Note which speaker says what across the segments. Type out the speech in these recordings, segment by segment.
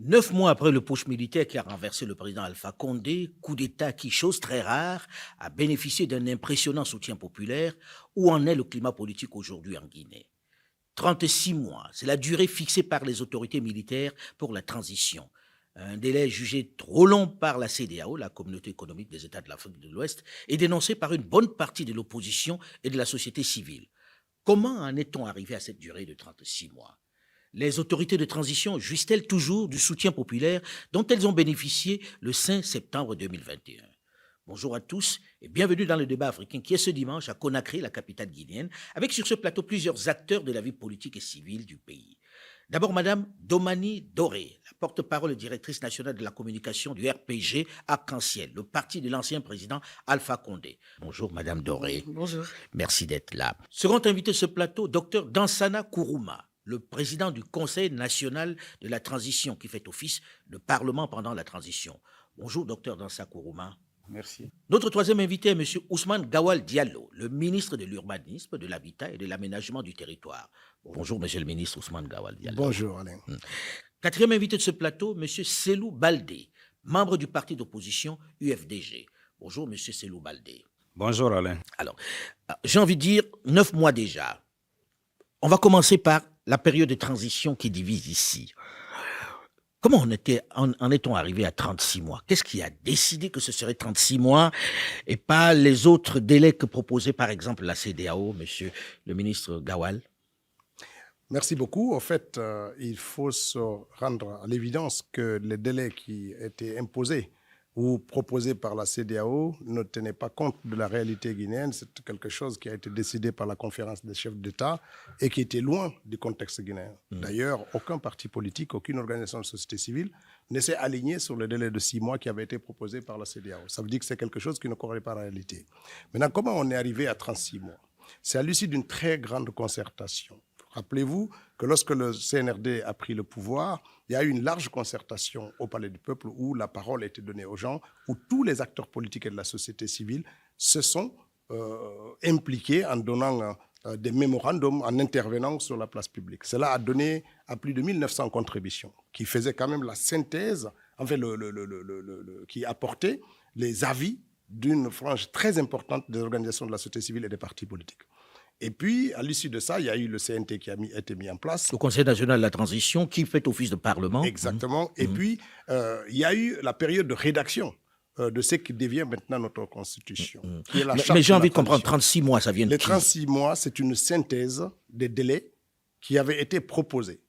Speaker 1: 9 mois après le putsch militaire qui a renversé le président Alpha Condé, coup d'État qui, chose très rare, a bénéficié d'un impressionnant soutien populaire, où en est le climat politique aujourd'hui en Guinée? 36 mois, c'est la durée fixée par les autorités militaires pour la transition. Un délai jugé trop long par la CEDEAO, la Communauté économique des États de l'Afrique de l'Ouest, et dénoncé par une bonne partie de l'opposition et de la société civile. Comment en est-on arrivé à cette durée de 36 mois? Les autorités de transition jouissent-elles toujours du soutien populaire dont elles ont bénéficié le 5 septembre 2021? Bonjour à tous et bienvenue dans le débat africain qui est ce dimanche à Conakry, la capitale guinéenne, avec sur ce plateau plusieurs acteurs de la vie politique et civile du pays. D'abord, Madame Domani Doré, la porte-parole et directrice nationale de la communication du RPG Arc-en-Ciel, le parti de l'ancien président Alpha Condé. Bonjour, Madame Doré.
Speaker 2: Bonjour.
Speaker 1: Merci d'être là. Second invité de ce plateau, Dr Dansana Kourouma, le président du Conseil national de la transition qui fait office de Parlement pendant la transition. Bonjour, Dr Dansana Kourouma.
Speaker 3: Merci.
Speaker 1: Notre troisième invité est M. Ousmane Gawal Diallo, le ministre de l'Urbanisme, de l'Habitat et de l'Aménagement du Territoire. Bonjour, Monsieur le ministre Ousmane Gawal Diallo.
Speaker 3: Bonjour, Alain.
Speaker 1: Quatrième invité de ce plateau, M. Selou Baldé, membre du parti d'opposition UFDG. Bonjour, M. Selou Baldé.
Speaker 4: Bonjour, Alain.
Speaker 1: Alors, j'ai envie de dire 9 mois déjà. On va commencer par la période de transition qui divise ici. Comment en est-on arrivé à 36 mois? Qu'est-ce qui a décidé que ce serait 36 mois et pas les autres délais que proposait par exemple la CEDEAO, monsieur le ministre Gawal?
Speaker 3: Merci beaucoup. En fait, il faut se rendre à l'évidence que les délais qui étaient imposés ou proposés par la CEDEAO ne tenaient pas compte de la réalité guinéenne. C'est quelque chose qui a été décidé par la conférence des chefs d'État et qui était loin du contexte guinéen. D'ailleurs, aucun parti politique, aucune organisation de société civile ne s'est aligné sur le délai de 6 mois qui avait été proposé par la CEDEAO. Ça veut dire que c'est quelque chose qui ne correspond pas à la réalité. Maintenant, comment on est arrivé à 36 mois? C'est à l'issue d'une très grande concertation. Rappelez-vous que lorsque le CNRD a pris le pouvoir, il y a eu une large concertation au Palais du Peuple où la parole a été donnée aux gens, où tous les acteurs politiques et de la société civile se sont impliqués en donnant des mémorandums, en intervenant sur la place publique. Cela a donné à plus de 1900 contributions, qui faisaient quand même la synthèse, enfin qui apportaient les avis d'une frange très importante des organisations de la société civile et des partis politiques. Et puis, à l'issue de ça, il y a eu le CNT qui a été mis en place.
Speaker 1: Le Conseil national de la transition qui fait office de Parlement.
Speaker 3: Exactement. Et puis, il y a eu la période de rédaction de ce qui devient maintenant notre Constitution. Qui est la charte
Speaker 1: Mais j'ai
Speaker 3: de la
Speaker 1: envie de comprendre,
Speaker 3: transition.
Speaker 1: 36 mois, ça vient de
Speaker 3: Les
Speaker 1: qui?
Speaker 3: 36 mois, c'est une synthèse des délais qui avaient été proposés.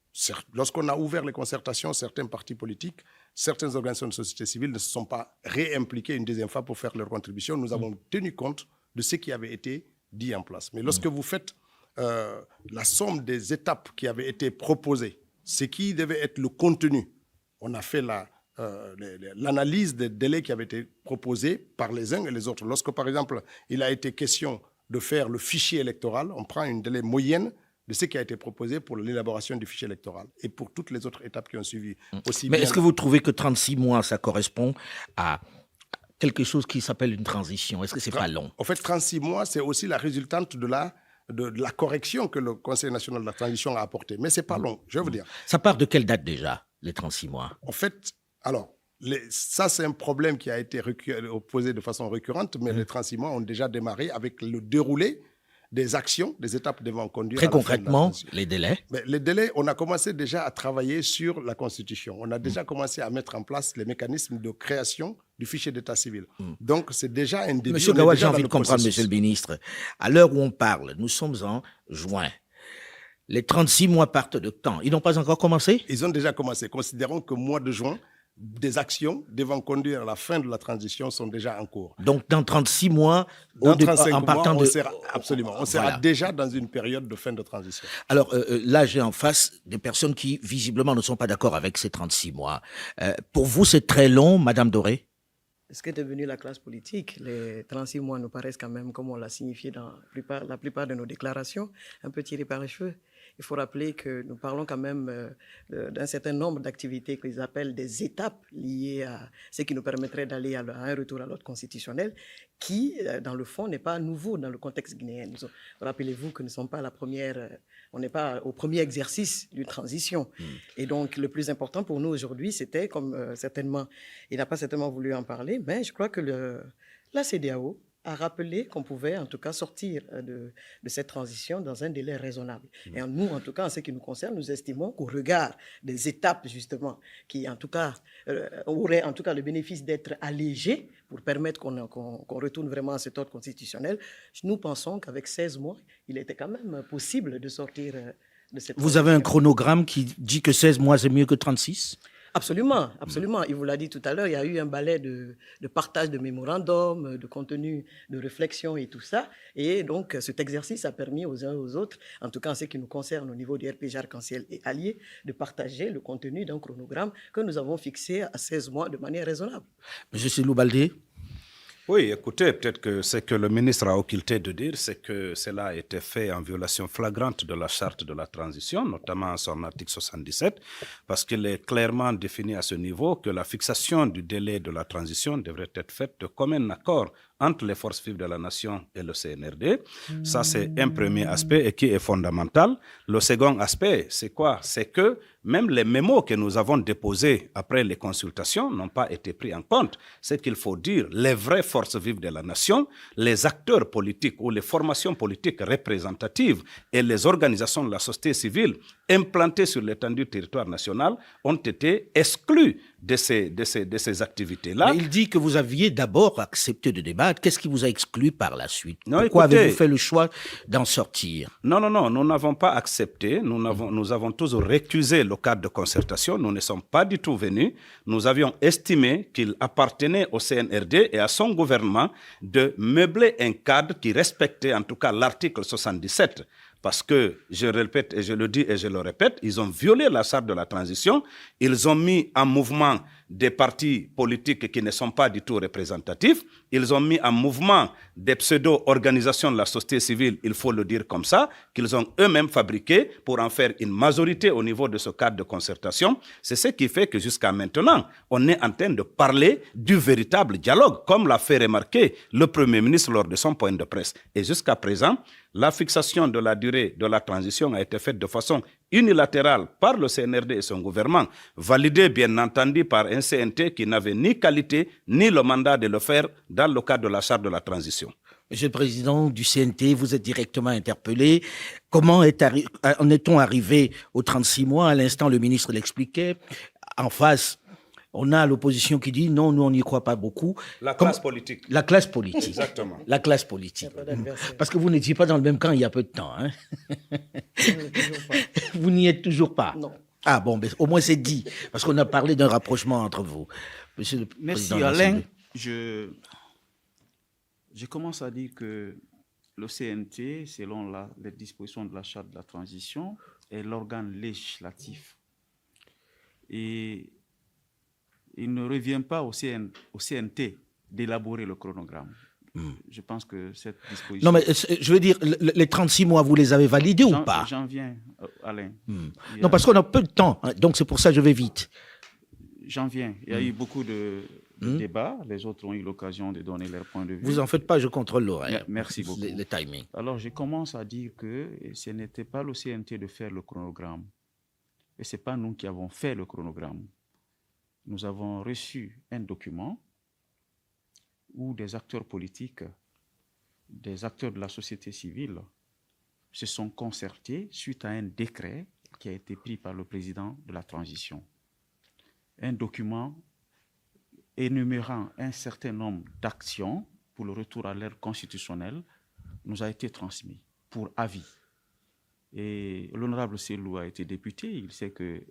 Speaker 3: Lorsqu'on a ouvert les concertations, certains partis politiques, certaines organisations de société civile ne se sont pas réimpliqués une deuxième fois pour faire leur contribution. Nous avons tenu compte de ce qui avait été dit en place. Mais lorsque vous faites la somme des étapes qui avaient été proposées, ce qui devait être le contenu, on a fait l'analyse des délais qui avaient été proposés par les uns et les autres. Lorsque, par exemple, il a été question de faire le fichier électoral, on prend une délai moyenne de ce qui a été proposé pour l'élaboration du fichier électoral et pour toutes les autres étapes qui ont suivi.
Speaker 1: Mais est-ce que vous trouvez que 36 mois, ça correspond à quelque chose qui s'appelle une transition? Est-ce que c'est pas long?
Speaker 3: En fait, 36 mois, c'est aussi la résultante de la correction que le Conseil national de la transition a apportée. Mais c'est pas long, je vais vous dire.
Speaker 1: Ça part de quelle date déjà, les 36 mois?
Speaker 3: En fait, alors, ça, c'est un problème qui a été posé de façon récurrente, mais les 36 mois ont déjà démarré avec le déroulé des actions, des étapes devant conduire.
Speaker 1: Très concrètement, les délais?
Speaker 3: Mais les délais, on a commencé déjà à travailler sur la Constitution. On a déjà commencé à mettre en place les mécanismes de création du fichier d'état civil. Donc, c'est déjà un début.
Speaker 1: Monsieur Gawal, j'ai envie de comprendre, monsieur le ministre. À l'heure où on parle, nous sommes en juin. Les 36 mois partent de quand? Ils n'ont pas encore commencé?
Speaker 3: Ils ont déjà commencé. Considérons que mois de juin, des actions devant conduire à la fin de la transition sont déjà en cours.
Speaker 1: Donc, dans 36 mois,
Speaker 3: dans 35
Speaker 1: en partant
Speaker 3: mois,
Speaker 1: de...
Speaker 3: Absolument. On sera déjà dans une période de fin de transition.
Speaker 1: Alors, là, j'ai en face des personnes qui, visiblement, ne sont pas d'accord avec ces 36 mois. Pour vous, c'est très long, Madame Doré?
Speaker 2: Ce qu'est devenu la classe politique, les 36 mois nous paraissent quand même, comme on l'a signifié dans la plupart de nos déclarations, un peu tirés par les cheveux. il faut rappeler que nous parlons quand même d'un certain nombre d'activités qu'ils appellent des étapes liées à ce qui nous permettrait d'aller à un retour à l'ordre constitutionnel, qui, dans le fond, n'est pas nouveau dans le contexte guinéen. Rappelez-vous que nous ne sommes pas à la première, on n'est pas au premier exercice d'une transition. Et donc, le plus important pour nous aujourd'hui, c'était, comme certainement, il n'a pas certainement voulu en parler, mais je crois que la CEDEAO a rappelé qu'on pouvait en tout cas sortir de cette transition dans un délai raisonnable. Et nous, en tout cas, en ce qui nous concerne, nous estimons qu'au regard des étapes justement qui en tout cas auraient en tout cas le bénéfice d'être allégées pour permettre qu'on retourne vraiment à cet ordre constitutionnel, nous pensons qu'avec 16 mois, il était quand même possible de sortir de cette transition.
Speaker 1: Vous avez un chronogramme qui dit que 16 mois, c'est mieux que 36 ?
Speaker 2: Absolument, absolument. Il vous l'a dit tout à l'heure, il y a eu un balai de partage de mémorandums, de contenu, de réflexion et tout ça. Et donc, cet exercice a permis aux uns et aux autres, en tout cas en ce qui nous concerne au niveau du RPG Arc-en-Ciel et Alliés, de partager le contenu d'un chronogramme que nous avons fixé à 16 mois de manière raisonnable.
Speaker 1: Monsieur Cellou Baldé ?
Speaker 4: Oui, écoutez, peut-être que ce que le ministre a occulté de dire, c'est que cela a été fait en violation flagrante de la charte de la transition, notamment son article 77, parce qu'il est clairement défini à ce niveau que la fixation du délai de la transition devrait être faite de commun accord entre les forces vives de la nation et le CNRD. Ça, c'est un premier aspect et qui est fondamental. Le second aspect, c'est quoi? C'est que même les mémos que nous avons déposés après les consultations n'ont pas été pris en compte. C'est qu'il faut dire les vraies forces vives de la nation, les acteurs politiques ou les formations politiques représentatives et les organisations de la société civile implantées sur l'étendue du territoire national ont été exclus de ces activités-là.
Speaker 1: Mais il dit que vous aviez d'abord accepté de débattre. Qu'est-ce qui vous a exclu par la suite?
Speaker 4: Non,
Speaker 1: Pourquoi
Speaker 4: écoutez,
Speaker 1: avez-vous fait le choix d'en sortir?
Speaker 4: Non, nous n'avons pas accepté. Nous avons toujours récusé le cadre de concertation. Nous ne sommes pas du tout venus. Nous avions estimé qu'il appartenait au CNRD et à son gouvernement de meubler un cadre qui respectait en tout cas l'article 77. Parce que, je répète et je le dis et je le répète, ils ont violé la charte de la transition, ils ont mis en mouvement des partis politiques qui ne sont pas du tout représentatifs, ils ont mis en mouvement des pseudo-organisations de la société civile, il faut le dire comme ça, qu'ils ont eux-mêmes fabriquées pour en faire une majorité au niveau de ce cadre de concertation. C'est ce qui fait que jusqu'à maintenant, on est en train de parler du véritable dialogue, comme l'a fait remarquer le Premier ministre lors de son point de presse. Et jusqu'à présent, la fixation de la durée de la transition a été faite de façon unilatérale par le CNRD et son gouvernement, validée bien entendu par un CNT qui n'avait ni qualité ni le mandat de le faire dans le cadre de la charte de la transition.
Speaker 1: Monsieur le Président du CNT, vous êtes directement interpellé. Comment en est-on arrivé aux 36 mois? À l'instant, le ministre l'expliquait. En face, on a l'opposition qui dit non, nous on n'y croit pas beaucoup.
Speaker 4: La classe politique.
Speaker 1: La classe politique.
Speaker 4: Exactement.
Speaker 1: La classe politique. Parce que vous n'étiez pas dans le même camp il y a peu de temps. Hein? Vous n'y êtes toujours pas.
Speaker 2: Non.
Speaker 1: Ah bon, mais au moins c'est dit. Parce qu'on a parlé d'un rapprochement entre vous. Monsieur le
Speaker 5: Merci
Speaker 1: Président de
Speaker 5: Alain.
Speaker 1: l'Assemblée.
Speaker 5: Je commence à dire que le CNT, selon les dispositions de la charte de la transition, est l'organe législatif. Et il ne revient pas au CNT d'élaborer le chronogramme. Je pense que cette disposition...
Speaker 1: Non, mais je veux dire, les 36 mois, vous les avez validés ou pas?
Speaker 5: J'en viens, Alain.
Speaker 1: Non, parce qu'on a peu de temps, hein, donc c'est pour ça que je vais vite.
Speaker 5: J'en viens. Il y a eu beaucoup de débats. Les autres ont eu l'occasion de donner leur point de vue.
Speaker 1: Vous en faites pas, je contrôle l'horaire.
Speaker 5: Merci beaucoup.
Speaker 1: Les timings.
Speaker 5: Alors, je commence à dire que ce n'était pas le CNT de faire le chronogramme. Et ce n'est pas nous qui avons fait le chronogramme. Nous avons reçu un document où des acteurs politiques, des acteurs de la société civile se sont concertés suite à un décret qui a été pris par le président de la transition. Un document énumérant un certain nombre d'actions pour le retour à l'ère constitutionnelle nous a été transmis pour avis. Et l'honorable Cellou a été député, il sait que,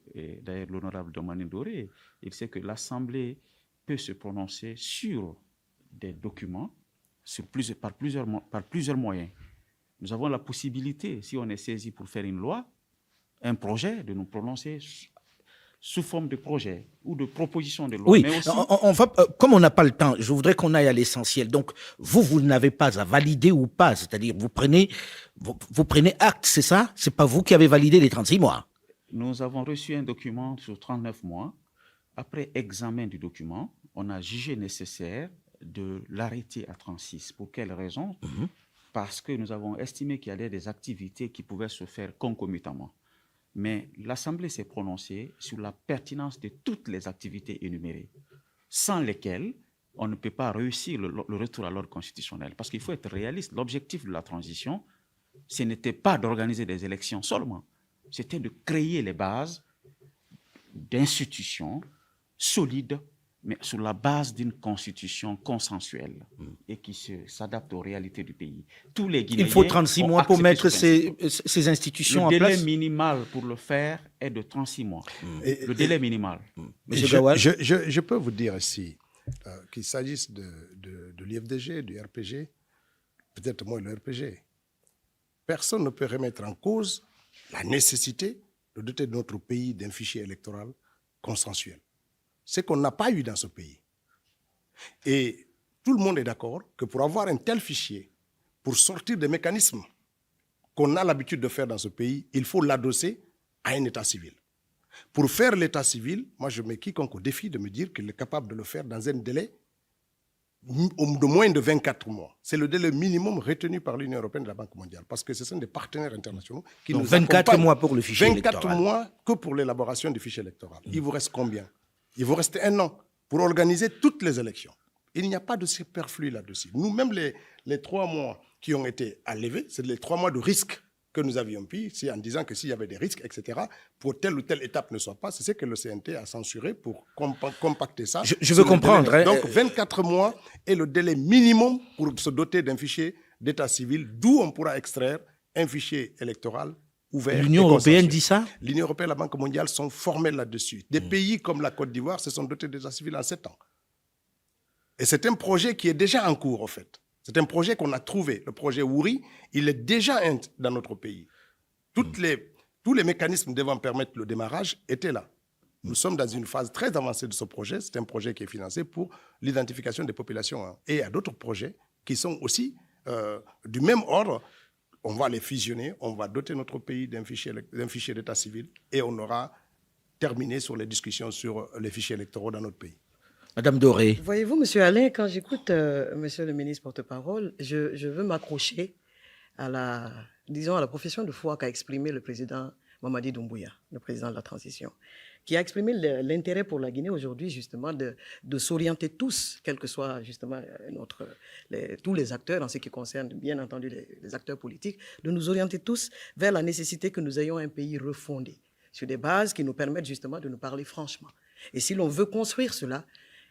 Speaker 5: d'ailleurs l'honorable Domani Doré, il sait que l'Assemblée peut se prononcer sur des documents par plusieurs moyens. Nous avons la possibilité, si on est saisi pour faire une loi, un projet, de nous prononcer sous forme de projets ou de propositions de loi.
Speaker 1: Oui,
Speaker 5: Mais aussi,
Speaker 1: comme on n'a pas le temps, je voudrais qu'on aille à l'essentiel. Donc, vous n'avez pas à valider ou pas, c'est-à-dire vous prenez acte, c'est ça? C'est pas vous qui avez validé les 36 mois.
Speaker 5: nous avons reçu un document sur 39 mois. Après examen du document, on a jugé nécessaire de l'arrêter à 36. Pour quelle raison? Parce que nous avons estimé qu'il y avait des activités qui pouvaient se faire concomitamment. Mais l'Assemblée s'est prononcée sur la pertinence de toutes les activités énumérées, sans lesquelles on ne peut pas réussir le retour à l'ordre constitutionnel. Parce qu'il faut être réaliste. L'objectif de la transition, ce n'était pas d'organiser des élections seulement, c'était de créer les bases d'institutions solides, mais sur la base d'une constitution consensuelle et qui s'adapte aux réalités du pays. Tous les Guinéens
Speaker 1: Il faut 36
Speaker 5: ont
Speaker 1: mois pour
Speaker 5: accepté
Speaker 1: mettre
Speaker 5: ce principe.
Speaker 1: ces institutions en
Speaker 5: Le
Speaker 1: place.
Speaker 5: délai minimal pour le faire est de 36 mois. Le délai minimal.
Speaker 1: Monsieur Gawal,
Speaker 3: Je peux vous dire ici qu'il s'agisse de l'IFDG, du RPG, peut-être moins le RPG. Personne ne peut remettre en cause la nécessité de doter notre pays d'un fichier électoral consensuel. C'est qu'on n'a pas eu dans ce pays. Et tout le monde est d'accord que pour avoir un tel fichier, pour sortir des mécanismes qu'on a l'habitude de faire dans ce pays, il faut l'adosser à un état civil. Pour faire l'état civil, moi je mets quiconque au défi de me dire qu'il est capable de le faire dans un délai de moins de 24 mois. C'est le délai minimum retenu par l'Union européenne et la Banque mondiale, parce que ce sont des partenaires internationaux qui
Speaker 1: donc
Speaker 3: nous
Speaker 1: 24
Speaker 3: accompagnent.
Speaker 1: mois pour le fichier
Speaker 3: 24
Speaker 1: électoral.
Speaker 3: mois que pour l'élaboration du fichier électoral. Il vous reste combien? Il vous reste 1 an pour organiser toutes les élections. Il n'y a pas de superflu là-dessus. Nous-mêmes, les 3 mois qui ont été enlevés, c'est les 3 mois de risque que nous avions pris, en disant que s'il y avait des risques, etc., pour telle ou telle étape ne soit pas, c'est ce que le CNT a censuré pour compacter ça.
Speaker 1: Je veux comprendre. Hein,
Speaker 3: Donc, 24 mois est le délai minimum pour se doter d'un fichier d'état civil, d'où on pourra extraire un fichier électoral ouvert.
Speaker 1: l'Union européenne dit ça?
Speaker 3: L'Union européenne et la Banque mondiale sont formelles là-dessus. Des pays comme la Côte d'Ivoire se sont dotés d'état civil en 7 ans. Et c'est un projet qui est déjà en cours, en fait. C'est un projet qu'on a trouvé. Le projet Wouri, il est déjà dans notre pays. Tous les mécanismes devant permettre le démarrage étaient là. Nous sommes dans une phase très avancée de ce projet. C'est un projet qui est financé pour l'identification des populations. Hein. Et il y a d'autres projets qui sont aussi du même ordre. On va les fusionner, on va doter notre pays d'un fichier d'état civil et on aura terminé sur les discussions sur les fichiers électoraux dans notre pays.
Speaker 1: Madame Doré.
Speaker 2: Voyez-vous, Monsieur Alain, quand j'écoute Monsieur le ministre porte-parole, je veux m'accrocher à la profession de foi qu'a exprimé le président Mamadi Doumbouya, le président de la transition, qui a exprimé l'intérêt pour la Guinée aujourd'hui, justement, de s'orienter tous, quels que soient justement tous les acteurs en ce qui concerne, bien entendu, les acteurs politiques, de nous orienter tous vers la nécessité que nous ayons un pays refondé, sur des bases qui nous permettent justement de nous parler franchement. Et si l'on veut construire cela,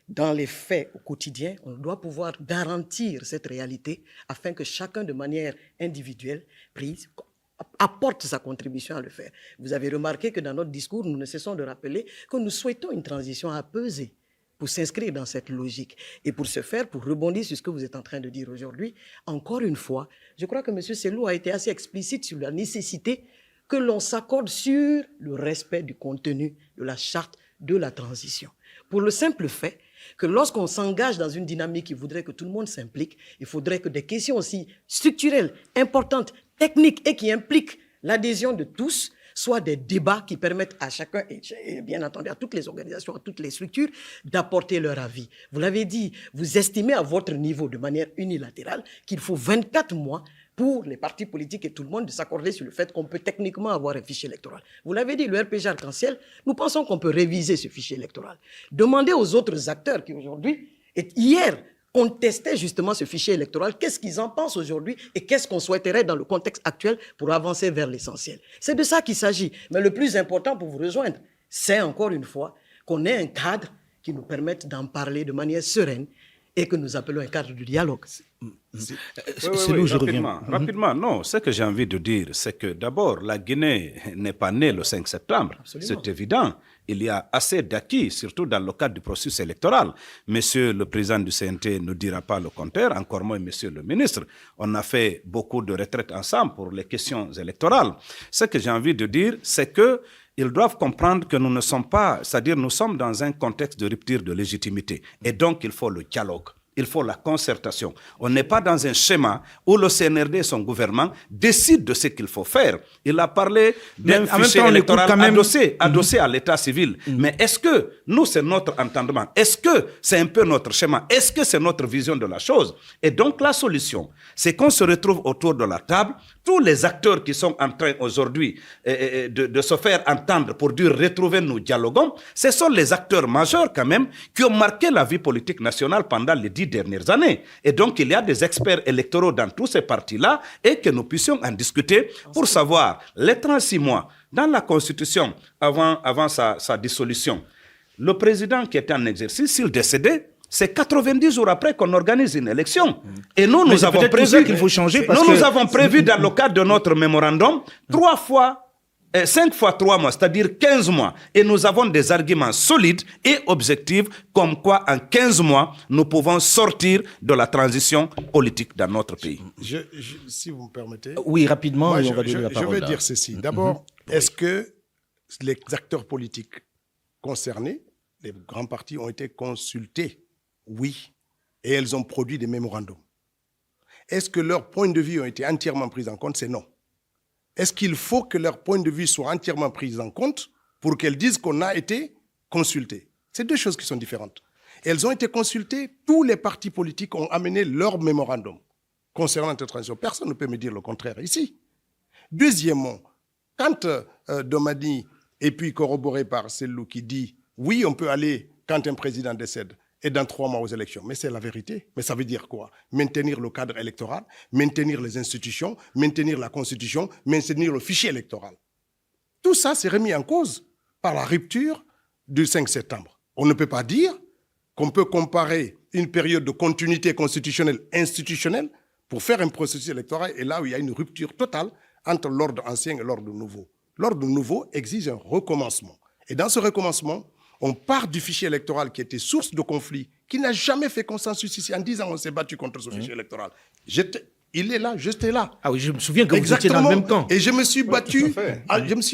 Speaker 2: dans les faits au quotidien, on doit pouvoir garantir cette réalité afin que chacun, de manière individuelle, apporte sa contribution à le faire. Vous avez remarqué que dans notre discours, nous ne cessons de rappeler que nous souhaitons une transition apaisée pour s'inscrire dans cette logique. Et pour ce faire, pour rebondir sur ce que vous êtes en train de dire aujourd'hui, encore une fois, je crois que M. Selou a été assez explicite sur la nécessité que l'on s'accorde sur le respect du contenu de la charte de la transition. Pour le simple fait que lorsqu'on s'engage dans une dynamique qui voudrait que tout le monde s'implique, il faudrait que des questions aussi structurelles, importantes, techniques et qui impliquent l'adhésion de tous soient des débats qui permettent à chacun, et bien entendu à toutes les organisations, à toutes les structures, d'apporter leur avis. Vous l'avez dit, vous estimez à votre niveau de manière unilatérale qu'il faut 24 mois pour les partis politiques et tout le monde de s'accorder sur le fait qu'on peut techniquement avoir un fichier électoral. Vous l'avez dit, le RPG Arc-en-Ciel, nous pensons qu'on peut réviser ce fichier électoral. Demandez aux autres acteurs qui aujourd'hui, et hier, contestaient justement ce fichier électoral, qu'est-ce qu'ils en pensent aujourd'hui et qu'est-ce qu'on souhaiterait dans le contexte actuel pour avancer vers l'essentiel. C'est de ça qu'il s'agit. Mais le plus important pour vous rejoindre, c'est encore une fois qu'on ait un cadre qui nous permette d'en parler de manière sereine et que nous appelons un cadre de dialogue.
Speaker 4: Rapidement, non. Ce que j'ai envie de dire, c'est que d'abord, la Guinée n'est pas née le 5 septembre.
Speaker 2: Absolument.
Speaker 4: C'est évident. Il y a assez d'acquis, surtout dans le cadre du processus électoral. Monsieur le président du CNT ne dira pas le contraire, encore moins monsieur le ministre. On a fait beaucoup de retraites ensemble pour les questions électorales. Ce que j'ai envie de dire, c'est que ils doivent comprendre que nous ne sommes pas, c'est-à-dire nous sommes dans un contexte de rupture de légitimité. Et donc, il faut le dialogue. Il faut la concertation. On n'est pas dans un schéma où le CNRD et son gouvernement décident de ce qu'il faut faire. Il a parlé d'un fichier électoral adossé à l'état civil. Mais est-ce que nous, c'est notre entendement? Est-ce que c'est un peu notre schéma? Est-ce que c'est notre vision de la chose? Et donc, la solution, c'est qu'on se retrouve autour de la table. Tous les acteurs qui sont en train aujourd'hui de se faire entendre pour dire retrouver nous dialoguons, ce sont les acteurs majeurs quand même qui ont marqué la vie politique nationale pendant les 10 dernières années. Et donc, il y a des experts électoraux dans tous ces partis-là et que nous puissions en discuter pour savoir les 36 mois dans la Constitution avant sa dissolution. Le président qui était en exercice, s'il décédait, c'est 90 jours après qu'on organise une élection. Et nous, nous avons prévu
Speaker 1: qu'il faut changer.
Speaker 4: Nous avons prévu dans le cadre de notre mémorandum 5 fois 3 mois, c'est-à-dire 15 mois. Et nous avons des arguments solides et objectifs comme quoi en 15 mois, nous pouvons sortir de la transition politique dans notre pays.
Speaker 3: Si vous me permettez.
Speaker 1: Oui, rapidement,
Speaker 3: Moi,
Speaker 1: on va donner la parole.
Speaker 3: Je vais dire ceci. D'abord, est-ce que les acteurs politiques concernés, les grands partis, ont été consultés? Oui. Et elles ont produit des mémorandums. Est-ce que leurs points de vue ont été entièrement pris en compte? C'est non. Est-ce qu'il faut que leurs points de vue soient entièrement pris en compte pour qu'elles disent qu'on a été consultés? C'est deux choses qui sont différentes. Elles ont été consultées, tous les partis politiques ont amené leur mémorandum concernant cette transition. Personne ne peut me dire le contraire ici. Deuxièmement, quand Domadi est puis corroboré par Sellou qui dit « oui, on peut aller quand un président décède », et dans 3 mois aux élections. Mais c'est la vérité. Mais ça veut dire quoi? Maintenir le cadre électoral, maintenir les institutions, maintenir la Constitution, maintenir le fichier électoral. Tout ça s'est remis en cause par la rupture du 5 septembre. On ne peut pas dire qu'on peut comparer une période de continuité constitutionnelle, institutionnelle, pour faire un processus électoral, et là où il y a une rupture totale entre l'ordre ancien et l'ordre nouveau. L'ordre nouveau exige un recommencement. Et dans ce recommencement, on part du fichier électoral qui était source de conflit, qui n'a jamais fait consensus ici. En 10 ans, on s'est battu contre ce fichier électoral. Il est là, j'étais là.
Speaker 1: Ah oui, je me souviens que vous étiez dans le même camp.
Speaker 3: Et je me suis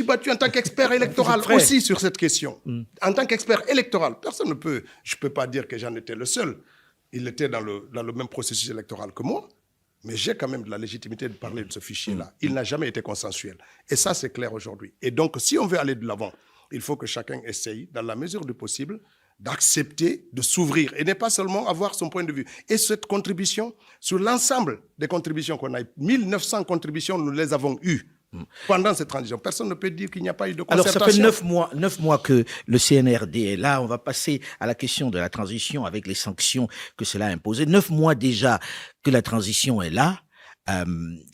Speaker 3: battu en tant qu'expert électoral aussi sur cette question. En tant qu'expert électoral, personne ne peut, je ne peux pas dire que j'en étais le seul. Il était dans le même processus électoral que moi. Mais j'ai quand même de la légitimité de parler de ce fichier-là. Il n'a jamais été consensuel. Et ça, c'est clair aujourd'hui. Et donc, si on veut aller de l'avant, il faut que chacun essaye, dans la mesure du possible, d'accepter, de s'ouvrir et ne pas seulement avoir son point de vue. Et cette contribution, sur l'ensemble des contributions qu'on a, 1900 contributions, nous les avons eues pendant cette transition. Personne ne peut dire qu'il n'y a pas eu de concertation.
Speaker 1: Alors, ça fait 9 mois que le CNRD est là. On va passer à la question de la transition avec les sanctions que cela a imposées. 9 mois déjà que la transition est là.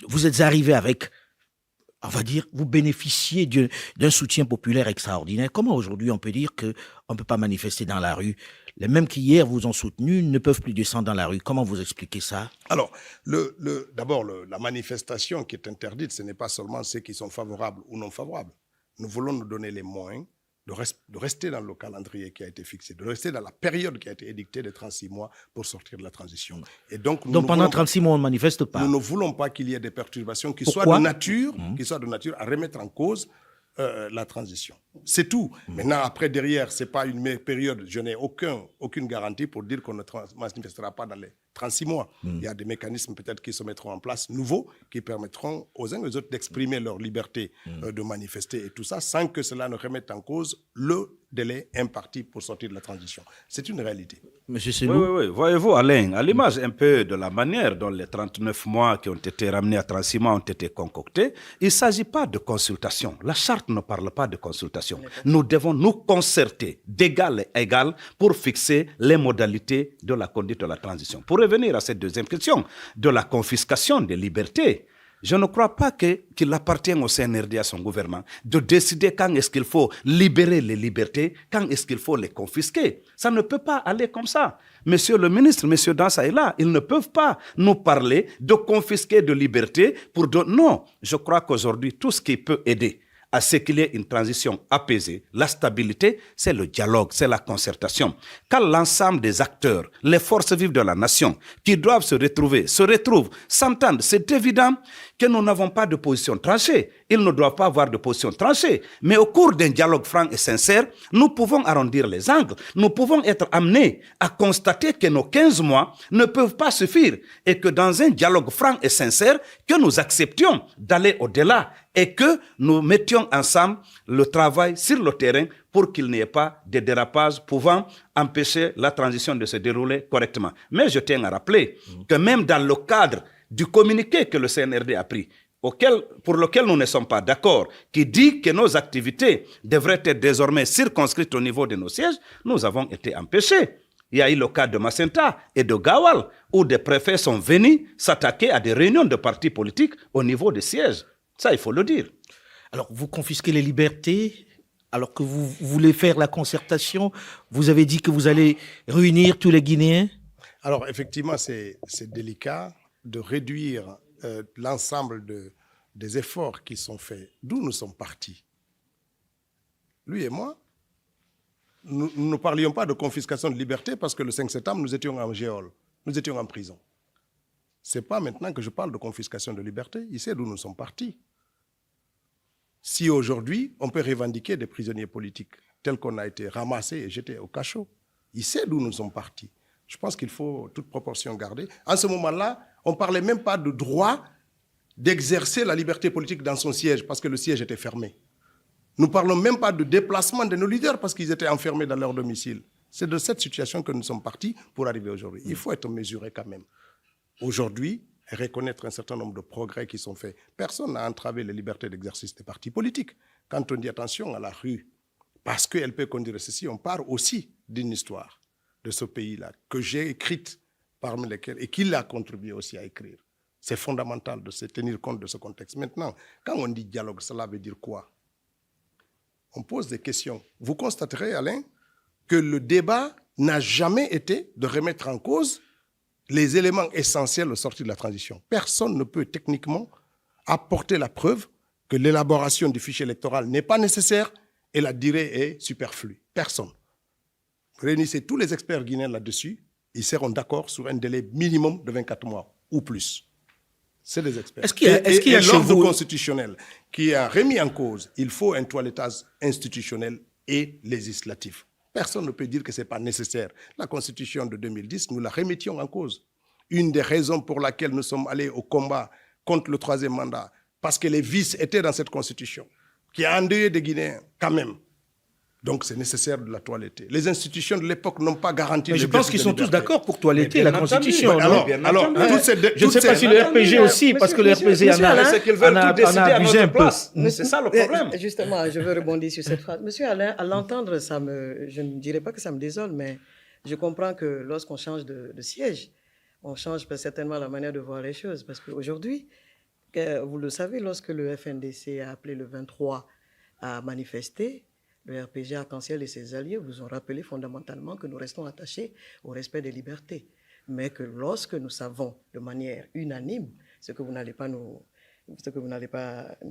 Speaker 1: Vous êtes arrivé avec... on va dire, vous bénéficiez d'un soutien populaire extraordinaire. Comment aujourd'hui on peut dire qu'on ne peut pas manifester dans la rue? Les mêmes qui hier vous ont soutenu ne peuvent plus descendre dans la rue. Comment vous expliquez ça?
Speaker 3: Alors, d'abord, la manifestation qui est interdite, ce n'est pas seulement ceux qui sont favorables ou non favorables. Nous voulons nous donner les moyens de rester dans le calendrier qui a été fixé, de rester dans la période qui a été édictée de 36 mois pour sortir de la transition. Et donc
Speaker 1: pendant 36 mois, on ne manifeste pas.
Speaker 3: Nous ne voulons pas qu'il y ait des perturbations qui soient de nature à remettre en cause la transition. C'est tout. Maintenant, après, derrière, ce n'est pas une période, je n'ai aucune garantie pour dire qu'on ne manifestera pas dans les 36 mois. Il y a des mécanismes peut-être qui se mettront en place, nouveaux, qui permettront aux uns et aux autres d'exprimer leur liberté de manifester et tout ça, sans que cela ne remette en cause le délai imparti pour sortir de la transition. C'est une réalité.
Speaker 1: Monsieur Sellou.
Speaker 4: Oui. Voyez-vous, Alain, à l'image un peu de la manière dont les 39 mois qui ont été ramenés à 36 mois ont été concoctés, il ne s'agit pas de consultation. La charte ne parle pas de consultation. Nous devons nous concerter d'égal à égal pour fixer les modalités de la conduite de la transition. Pour revenir à cette deuxième question de la confiscation des libertés, je ne crois pas qu'il appartient au CNRD, à son gouvernement, de décider quand est-ce qu'il faut libérer les libertés, quand est-ce qu'il faut les confisquer. Ça ne peut pas aller comme ça. Monsieur le ministre, monsieur Dansa est là, ils ne peuvent pas nous parler de confisquer de liberté pour... Non, je crois qu'aujourd'hui, tout ce qui peut aider à ce qu'il y ait une transition apaisée, la stabilité, c'est le dialogue, c'est la concertation. Quand l'ensemble des acteurs, les forces vives de la nation, qui doivent se retrouvent, s'entendent, c'est évident que nous n'avons pas de position tranchée. Ils ne doivent pas avoir de position tranchée. Mais au cours d'un dialogue franc et sincère, nous pouvons arrondir les angles. Nous pouvons être amenés à constater que nos 15 mois ne peuvent pas suffire et que dans un dialogue franc et sincère, que nous acceptions d'aller au-delà et que nous mettions ensemble le travail sur le terrain pour qu'il n'y ait pas de dérapage pouvant empêcher la transition de se dérouler correctement. Mais je tiens à rappeler que même dans le cadre du communiqué que le CNRD a pris, pour lequel nous ne sommes pas d'accord, qui dit que nos activités devraient être désormais circonscrites au niveau de nos sièges, nous avons été empêchés. Il y a eu le cas de Macenta et de Gawal, où des préfets sont venus s'attaquer à des réunions de partis politiques au niveau des sièges. Ça, il faut le dire.
Speaker 1: Alors, vous confisquez les libertés, alors que vous voulez faire la concertation. Vous avez dit que vous allez réunir tous les Guinéens.
Speaker 3: Alors, effectivement, c'est délicat de réduire l'ensemble des efforts qui sont faits, d'où nous sommes partis. Lui et moi, nous ne parlions pas de confiscation de liberté parce que le 5 septembre, nous étions en géole, nous étions en prison. Ce n'est pas maintenant que je parle de confiscation de liberté, il sait d'où nous sommes partis. Si aujourd'hui, on peut revendiquer des prisonniers politiques tels qu'on a été ramassés et jetés au cachot, il sait d'où nous sommes partis. Je pense qu'il faut toute proportion garder. En ce moment-là, on ne parlait même pas de droit d'exercer la liberté politique dans son siège parce que le siège était fermé. Nous ne parlons même pas de déplacement de nos leaders parce qu'ils étaient enfermés dans leur domicile. C'est de cette situation que nous sommes partis pour arriver aujourd'hui. Il faut être mesuré quand même. Aujourd'hui, reconnaître un certain nombre de progrès qui sont faits. Personne n'a entravé les libertés d'exercice des partis politiques. Quand on dit attention à la rue, parce qu'elle peut conduire ceci, on part aussi d'une histoire de ce pays-là que j'ai écrite parmi lesquelles et qu'il a contribué aussi à écrire. C'est fondamental de se tenir compte de ce contexte. Maintenant, quand on dit dialogue, cela veut dire quoi? On pose des questions. Vous constaterez, Alain, que le débat n'a jamais été de remettre en cause les éléments essentiels au sortir de la transition. Personne ne peut techniquement apporter la preuve que l'élaboration du fichier électoral n'est pas nécessaire et la durée est superflue. Personne. Réunissez tous les experts guinéens là-dessus, ils seront d'accord sur un délai minimum de 24 mois ou plus. C'est des experts.
Speaker 1: Est-ce qu'il y a chez
Speaker 3: l'ordre
Speaker 1: vous
Speaker 3: constitutionnel qui a remis en cause, il faut un toilettage institutionnel et législatif. Personne ne peut dire que ce n'est pas nécessaire. La Constitution de 2010, nous la remettions en cause. Une des raisons pour laquelle nous sommes allés au combat contre le troisième mandat, parce que les vices étaient dans cette Constitution, qui a endeuillé des Guinéens quand même. Donc c'est nécessaire de la toiletter. Les institutions de l'époque n'ont pas garanti.
Speaker 1: Mais je pense qu'ils sont tous d'accord pour toiletter la Constitution.
Speaker 3: Alors,
Speaker 1: je ne sais pas si le RPG aussi, parce que le RPG en a abusé un peu.
Speaker 4: C'est ça le problème.
Speaker 2: Justement, je veux rebondir sur cette phrase. Monsieur Alain, à l'entendre, je ne dirais pas que ça me désole, mais je comprends que lorsqu'on change de siège, on change certainement la manière de voir les choses. Parce qu'aujourd'hui, vous le savez, lorsque le FNDC a appelé le 23 à manifester, le RPG Arc-en-Ciel et ses alliés vous ont rappelé fondamentalement que nous restons attachés au respect des libertés. Mais que lorsque nous savons de manière unanime ce que vous n'allez pas nous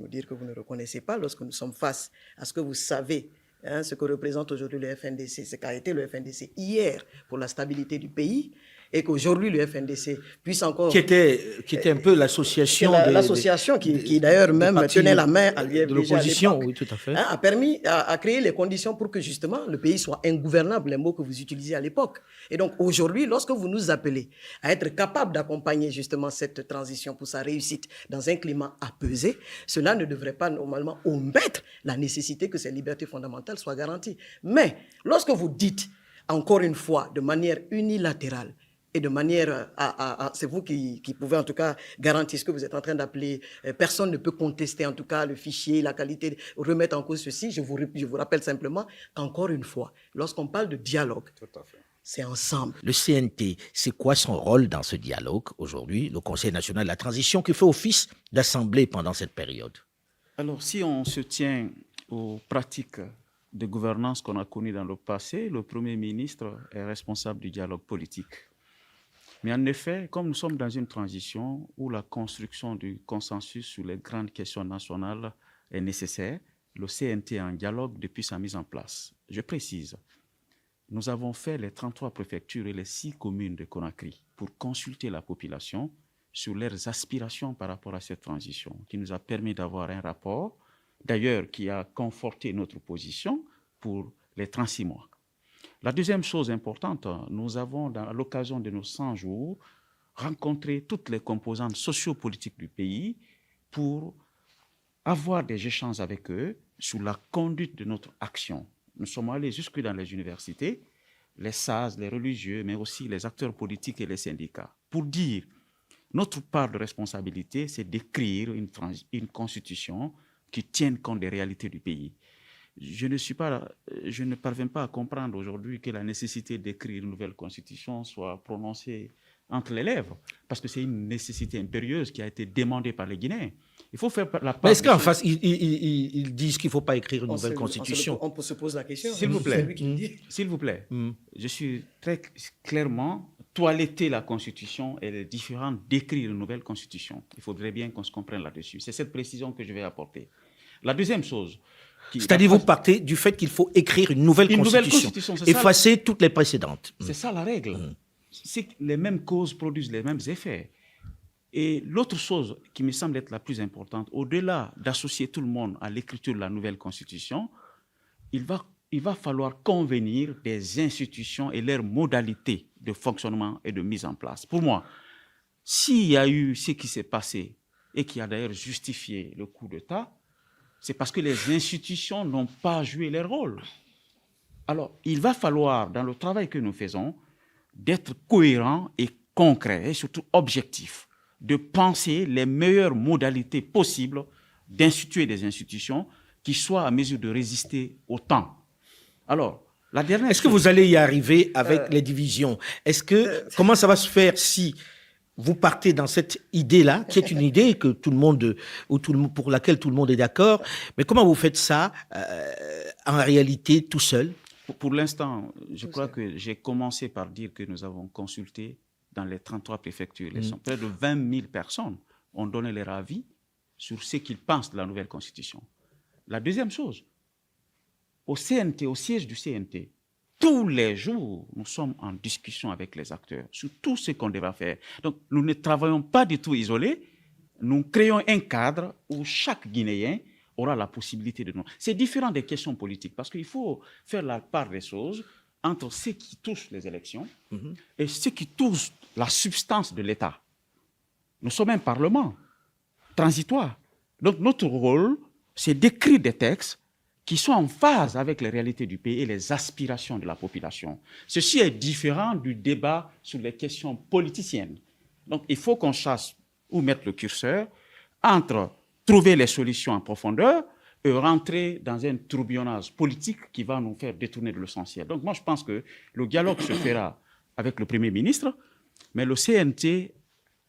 Speaker 2: dire que vous ne reconnaissez pas, lorsque nous sommes face à ce que vous savez, ce que représente aujourd'hui le FNDC, ce qu'a été le FNDC hier pour la stabilité du pays, et qu'aujourd'hui le FNDC puisse encore...
Speaker 1: Qui était un peu l'association...
Speaker 2: L'association qui d'ailleurs même tenait la main à
Speaker 1: de l'opposition, oui, tout à fait.
Speaker 2: A permis à créer les conditions pour que justement le pays soit ingouvernable, les mots que vous utilisiez à l'époque. Et donc aujourd'hui, lorsque vous nous appelez à être capable d'accompagner justement cette transition pour sa réussite dans un climat apaisé, cela ne devrait pas normalement omettre la nécessité que ces libertés fondamentales soient garanties. Mais lorsque vous dites, encore une fois, de manière unilatérale, et de manière c'est vous qui pouvez en tout cas garantir ce que vous êtes en train d'appeler, personne ne peut contester en tout cas le fichier, la qualité, remettre en cause ceci. Je vous rappelle simplement qu'encore une fois, lorsqu'on parle de dialogue, c'est ensemble.
Speaker 1: Le CNT, c'est quoi son rôle dans ce dialogue aujourd'hui, le Conseil national de la transition qui fait office d'assemblée pendant cette période?
Speaker 5: Alors, si on se tient aux pratiques de gouvernance qu'on a connues dans le passé, le Premier ministre est responsable du dialogue politique. Mais en effet, comme nous sommes dans une transition où la construction du consensus sur les grandes questions nationales est nécessaire, le CNT est en dialogue depuis sa mise en place. Je précise, nous avons fait les 33 préfectures et les 6 communes de Conakry pour consulter la population sur leurs aspirations par rapport à cette transition, qui nous a permis d'avoir un rapport, d'ailleurs, qui a conforté notre position pour les 36 mois. La deuxième chose importante, nous avons, à l'occasion de nos 100 jours, rencontré toutes les composantes sociopolitiques du pays pour avoir des échanges avec eux sur la conduite de notre action. Nous sommes allés jusque dans les universités, les sages, les religieux, mais aussi les acteurs politiques et les syndicats, pour dire notre part de responsabilité, c'est d'écrire une constitution qui tienne compte des réalités du pays. Je ne parviens pas à comprendre aujourd'hui que la nécessité d'écrire une nouvelle constitution soit prononcée entre les lèvres, parce que c'est une nécessité impérieuse qui a été demandée par les Guinéens. Il faut faire la part.
Speaker 1: Mais est-ce qu'en face, ils disent qu'il ne faut pas écrire une nouvelle constitution?
Speaker 2: On se pose la question.
Speaker 5: S'il vous plaît.
Speaker 2: C'est lui qui le dit.
Speaker 5: S'il vous plaît, je suis très clairement toiletter la Constitution et les différents d'écrire une nouvelle Constitution. Il faudrait bien qu'on se comprenne là-dessus. C'est cette précision que je vais apporter. La deuxième chose...
Speaker 1: C'est-à-dire vous partez du fait qu'il faut écrire une nouvelle constitution, effacer toutes les précédentes.
Speaker 5: C'est ça la règle. C'est que les mêmes causes produisent les mêmes effets. Et l'autre chose qui me semble être la plus importante, au-delà d'associer tout le monde à l'écriture de la nouvelle constitution, il va falloir convenir des institutions et leurs modalités de fonctionnement et de mise en place. Pour moi, s'il y a eu ce qui s'est passé et qui a d'ailleurs justifié le coup d'État, c'est parce que les institutions n'ont pas joué leur rôle. Alors, il va falloir, dans le travail que nous faisons, d'être cohérent et concret, et surtout objectif, de penser les meilleures modalités possibles d'instituer des institutions qui soient à mesure de résister au temps. Alors, la dernière
Speaker 1: Est-ce que vous allez y arriver avec les divisions? Comment ça va se faire si vous partez dans cette idée-là, qui est une idée que pour laquelle tout le monde est d'accord, mais comment vous faites ça en réalité tout seul?
Speaker 5: Pour l'instant, je crois que j'ai commencé par dire que nous avons consulté dans les 33 préfectures. Près de 20 000 personnes ont donné leur avis sur ce qu'ils pensent de la nouvelle constitution. La deuxième chose, au CNT, au siège du CNT, tous les jours, nous sommes en discussion avec les acteurs sur tout ce qu'on devra faire. Donc, nous ne travaillons pas du tout isolés. Nous créons un cadre où chaque Guinéen aura la possibilité de nous. C'est différent des questions politiques parce qu'il faut faire la part des choses entre ce qui touche les élections et ce qui touche la substance de l'État. Nous sommes un Parlement transitoire. Donc, notre rôle, c'est d'écrire des textes qui soient en phase avec les réalités du pays et les aspirations de la population. Ceci est différent du débat sur les questions politiciennes. Donc, il faut qu'on sache où mettre le curseur entre trouver les solutions en profondeur et rentrer dans un tourbillonnage politique qui va nous faire détourner de l'essentiel. Donc, moi, je pense que le dialogue se fera avec le Premier ministre, mais le CNT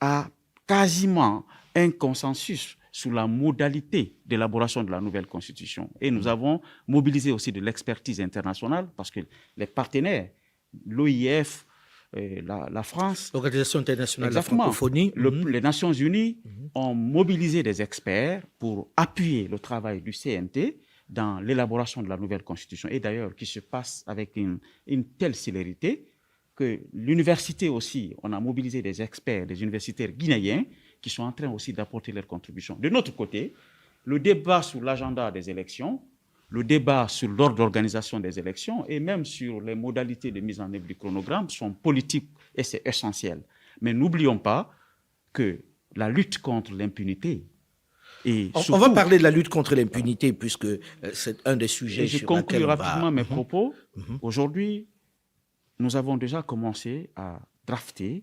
Speaker 5: a quasiment un consensus sur la modalité d'élaboration de la nouvelle constitution. Et nous avons mobilisé aussi de l'expertise internationale parce que les partenaires, l'OIF, la France,
Speaker 1: l'Organisation internationale de la francophonie,
Speaker 5: les Nations unies ont mobilisé des experts pour appuyer le travail du CNT dans l'élaboration de la nouvelle constitution. Et d'ailleurs, qui se passe avec une telle célérité que l'université aussi, on a mobilisé des experts, des universitaires guinéens qui sont en train aussi d'apporter leur contribution. De notre côté, le débat sur l'agenda des élections, le débat sur l'ordre d'organisation des élections et même sur les modalités de mise en œuvre du chronogramme sont politiques et c'est essentiel. Mais n'oublions pas que la lutte contre l'impunité et
Speaker 1: on va parler de la lutte contre l'impunité puisque c'est un des sujets sur lesquels on va...
Speaker 5: Je conclue rapidement mes propos. Aujourd'hui, nous avons déjà commencé à drafter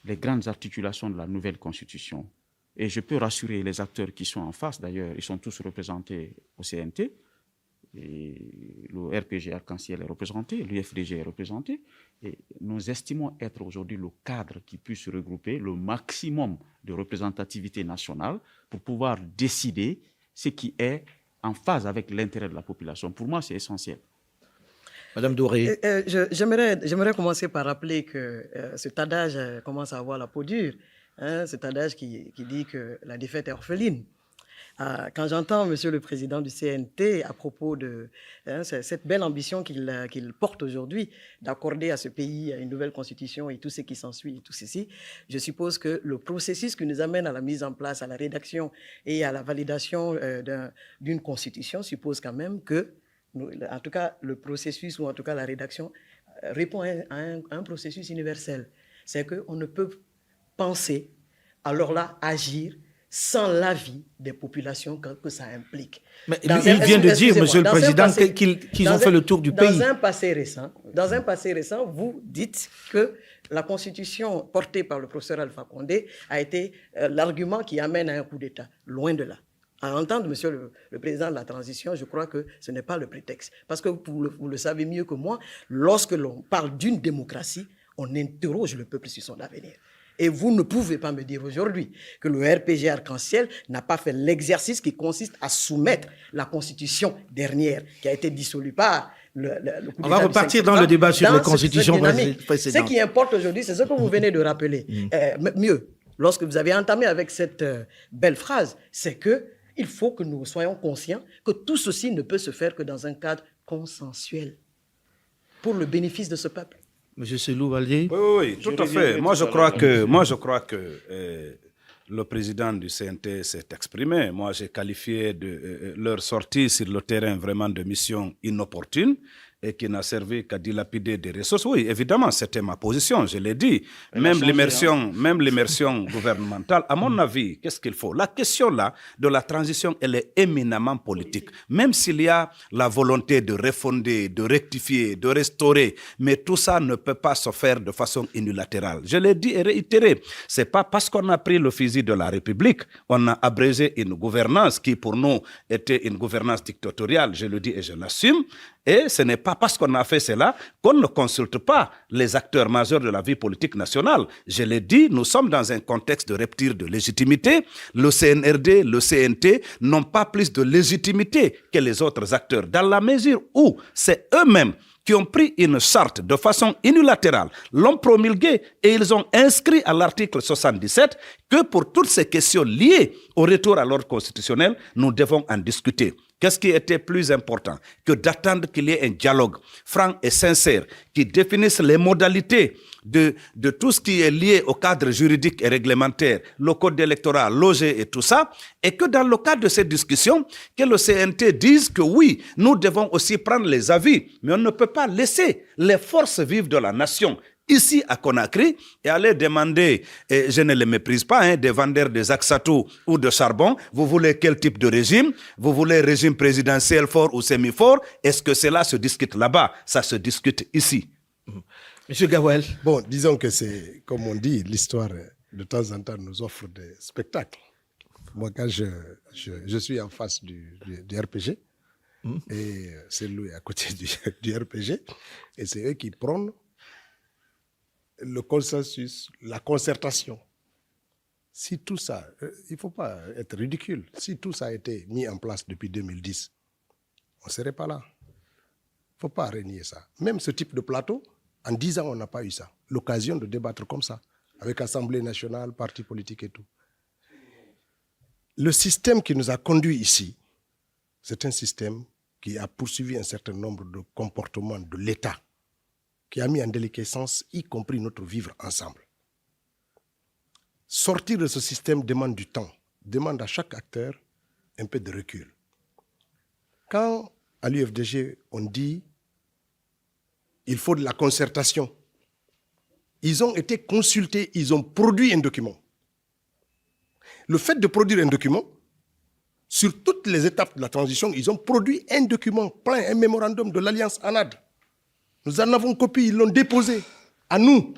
Speaker 5: les grandes articulations de la nouvelle constitution. Et je peux rassurer les acteurs qui sont en face, d'ailleurs, ils sont tous représentés au CNT, et le RPG Arc-en-Ciel est représenté, l'UFDG est représenté, et nous estimons être aujourd'hui le cadre qui puisse regrouper le maximum de représentativité nationale pour pouvoir décider ce qui est en phase avec l'intérêt de la population. Pour moi, c'est essentiel.
Speaker 1: Madame Doré.
Speaker 2: J'aimerais commencer par rappeler que cet adage commence à avoir la peau dure. Cet adage qui dit que la défaite est orpheline. Quand j'entends Monsieur le Président du CNT à propos de cette belle ambition qu'il porte aujourd'hui d'accorder à ce pays une nouvelle constitution et tout ce qui s'ensuit et tout ceci, je suppose que le processus qui nous amène à la mise en place, à la rédaction et à la validation d'une constitution suppose quand même que, en tout cas, le processus ou en tout cas la rédaction répond à un processus universel. C'est qu'on ne peut penser, alors là, agir sans l'avis des populations que ça implique.
Speaker 1: Mais il vient de dire, Monsieur le Président, qu'ils ont fait le tour du pays.
Speaker 2: Dans un passé récent, vous dites que la constitution portée par le professeur Alpha Condé a été l'argument qui amène à un coup d'État. Loin de là. À entendre Monsieur le Président de la Transition, je crois que ce n'est pas le prétexte. Parce que vous le savez mieux que moi, lorsque l'on parle d'une démocratie, on interroge le peuple sur son avenir. Et vous ne pouvez pas me dire aujourd'hui que le RPG Arc-en-Ciel n'a pas fait l'exercice qui consiste à soumettre la Constitution dernière, qui a été dissolue par le coup
Speaker 1: On va repartir dans le débat sur la Constitution précédente.
Speaker 2: Ce qui importe aujourd'hui, c'est ce que vous venez de rappeler. Mieux, lorsque vous avez entamé avec cette belle phrase, c'est qu'il faut que nous soyons conscients que tout ceci ne peut se faire que dans un cadre consensuel pour le bénéfice de ce peuple.
Speaker 1: Monsieur Selou-Valdé.
Speaker 4: Oui, tout à fait. Moi, je crois que le président du CNT s'est exprimé. Moi, j'ai qualifié leur sortie sur le terrain vraiment de mission inopportune et qui n'a servi qu'à dilapider des ressources. Oui, évidemment, c'était ma position, je l'ai dit. Même l'immersion gouvernementale, à mon avis, qu'est-ce qu'il faut? La question là de la transition, elle est éminemment politique. Même s'il y a la volonté de refonder, de rectifier, de restaurer, mais tout ça ne peut pas se faire de façon unilatérale. Je l'ai dit et réitéré. C'est pas parce qu'on a pris le fusil de la République, on a abrégé une gouvernance qui pour nous était une gouvernance dictatoriale, je le dis et je l'assume. Et ce n'est pas parce qu'on a fait cela qu'on ne consulte pas les acteurs majeurs de la vie politique nationale. Je l'ai dit, nous sommes dans un contexte de rupture de légitimité. Le CNRD, le CNT n'ont pas plus de légitimité que les autres acteurs, dans la mesure où c'est eux-mêmes qui ont pris une charte de façon unilatérale, l'ont promulguée et ils ont inscrit à l'article 77 que pour toutes ces questions liées au retour à l'ordre constitutionnel, nous devons en discuter. Qu'est-ce qui était plus important que d'attendre qu'il y ait un dialogue franc et sincère qui définisse les modalités de tout ce qui est lié au cadre juridique et réglementaire, le code électoral, l'OG et tout ça, et que dans le cadre de cette discussion, que le CNT dise que oui, nous devons aussi prendre les avis, mais on ne peut pas laisser les forces vives de la nation ici à Conakry et aller demander, et je ne les méprise pas, des vendeurs de Zaksatou ou de charbon, vous voulez quel type de régime? Vous voulez régime présidentiel fort ou semi-fort? Est-ce que cela se discute là-bas? Ça se discute ici.
Speaker 1: Monsieur Gawel.
Speaker 3: Bon, disons que c'est, comme on dit, l'histoire de temps en temps nous offre des spectacles. Moi, quand je suis en face du RPG, et c'est lui à côté du RPG, et c'est eux qui prônent le consensus, la concertation. Si tout ça, il ne faut pas être ridicule, si tout ça a été mis en place depuis 2010, on ne serait pas là. Il ne faut pas renier ça. Même ce type de plateau, en 10 ans, on n'a pas eu ça. L'occasion de débattre comme ça, avec Assemblée nationale, partis politiques et tout. Le système qui nous a conduits ici, c'est un système qui a poursuivi un certain nombre de comportements de l'État, qui a mis en déliquescence, y compris notre vivre ensemble. Sortir de ce système demande du temps, demande à chaque acteur un peu de recul. Quand à l'UFDG, on dit il faut de la concertation, ils ont été consultés, ils ont produit un document. Le fait de produire un document, sur toutes les étapes de la transition, ils ont produit un document plein, un mémorandum de l'Alliance ANAD. Nous en avons copie, ils l'ont déposé à nous.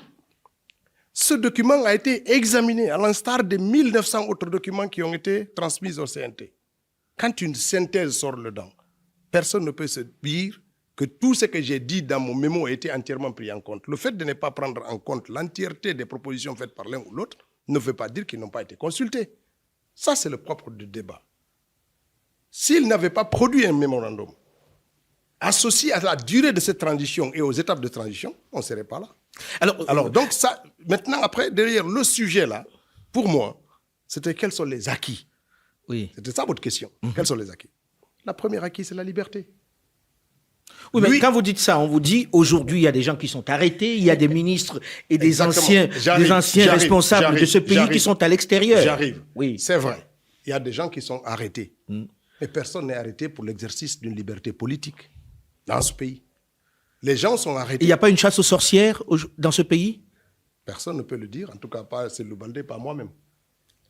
Speaker 3: Ce document a été examiné à l'instar des 1900 autres documents qui ont été transmis au CNT. Quand une synthèse sort dedans, personne ne peut se dire que tout ce que j'ai dit dans mon mémo a été entièrement pris en compte. Le fait de ne pas prendre en compte l'entièreté des propositions faites par l'un ou l'autre ne veut pas dire qu'ils n'ont pas été consultés. Ça, c'est le propre du débat. S'ils n'avaient pas produit un mémorandum associé à la durée de cette transition et aux étapes de transition, on ne serait pas là. Alors donc ça, maintenant, après, derrière le sujet là, pour moi, c'était quels sont les acquis
Speaker 1: Oui.
Speaker 3: C'était ça votre question. Quels sont les acquis? La première acquis, c'est la liberté.
Speaker 1: Oui, mais
Speaker 3: Lui-
Speaker 1: quand vous dites ça, on vous dit aujourd'hui, il y a des gens qui sont arrêtés, il y a des ministres et des
Speaker 3: Exactement.
Speaker 1: anciens,
Speaker 3: J'arrive,
Speaker 1: responsables de
Speaker 3: j'arrive,
Speaker 1: ce pays qui sont à l'extérieur.
Speaker 3: J'arrive.
Speaker 1: Oui.
Speaker 3: C'est vrai. Il y a des gens qui sont arrêtés. Mais personne n'est arrêté pour l'exercice d'une liberté politique dans ce pays. Les gens sont arrêtés.
Speaker 1: Il n'y a pas une chasse aux sorcières dans ce pays?
Speaker 3: Personne ne peut le dire, en tout cas pas Cellou Baldé, pas moi-même.